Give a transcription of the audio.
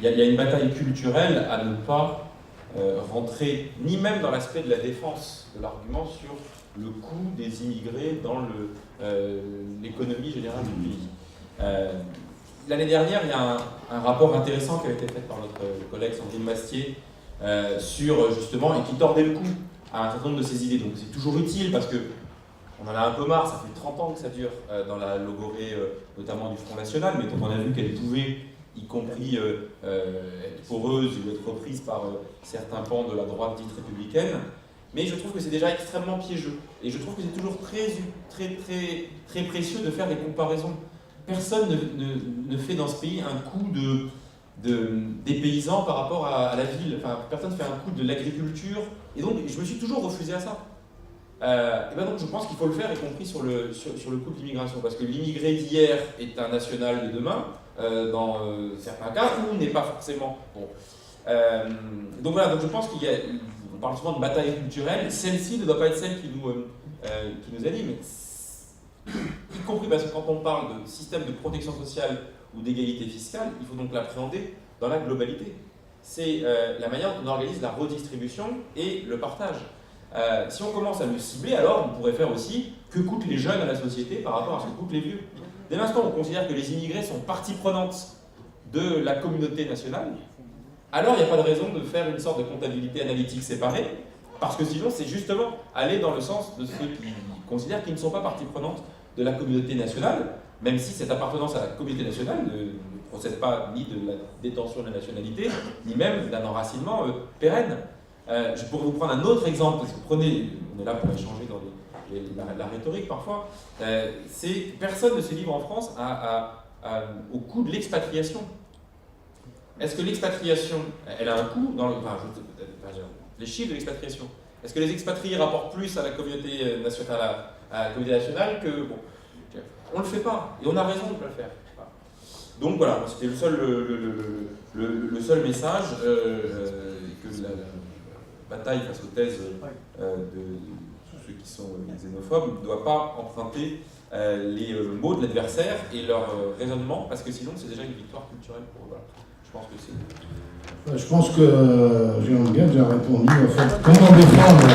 y a une bataille culturelle à ne pas rentrer, ni même dans l'aspect de la défense de l'argument sur le coût des immigrés dans l'économie générale du pays. L'année dernière, il y a un rapport intéressant qui a été fait par notre collègue Sandrine Mastier sur justement, et qui tordait le cou à un certain nombre de ces idées. Donc c'est toujours utile parce que on en a un peu marre, ça fait 30 ans que ça dure dans la logorée notamment du Front National, mais dont on a vu qu'elle pouvait, y compris être poreuse ou être reprise par certains pans de la droite dite républicaine. Mais je trouve que c'est déjà extrêmement piégeux. Et je trouve que c'est toujours très précieux de faire des comparaisons. Personne ne fait dans ce pays un coup des paysans par rapport à la ville. Enfin, personne ne fait un coup de l'agriculture. Et donc, je me suis toujours refusé à ça. Et ben donc, je pense qu'il faut le faire, y compris sur le coût de l'immigration. Parce que l'immigré d'hier est un national de demain, dans certains cas, ou n'est pas forcément. Bon. Donc voilà, donc je pense qu'il y a... On parle souvent de bataille culturelle. Celle-ci ne doit pas être celle qui nous anime. Y compris parce que quand on parle de système de protection sociale ou d'égalité fiscale, il faut donc l'appréhender dans la globalité. C'est la manière dont on organise la redistribution et le partage. Si on commence à le cibler, alors on pourrait faire aussi que coûtent les jeunes à la société par rapport à ce que coûtent les vieux. Dès l'instant où on considère que les immigrés sont partie prenante de la communauté nationale, alors il n'y a pas de raison de faire une sorte de comptabilité analytique séparée, parce que sinon c'est justement aller dans le sens de ceux qui considèrent qu'ils ne sont pas partie prenante de la communauté nationale, même si cette appartenance à la communauté nationale ne procède pas ni de la détention de la nationalité, ni même d'un enracinement pérenne. Je pourrais vous prendre un autre exemple, parce que on est là pour échanger dans la rhétorique parfois, c'est personne ne se livre en France au coût de l'expatriation. Est-ce que l'expatriation, elle a un coût les chiffres de l'expatriation, est-ce que les expatriés rapportent plus à la communauté nationale que... Bon, on ne le fait pas, et on a raison de ne pas le faire. Donc voilà, c'était le seul message que la bataille face aux thèses de ceux qui sont xénophobes ne doit pas emprunter les mots de l'adversaire et leur raisonnement, parce que sinon c'est déjà une victoire culturelle pour eux. Voilà. Je pense que c'est... Je pense que j'ai bien déjà répondu. En fait, comment défendre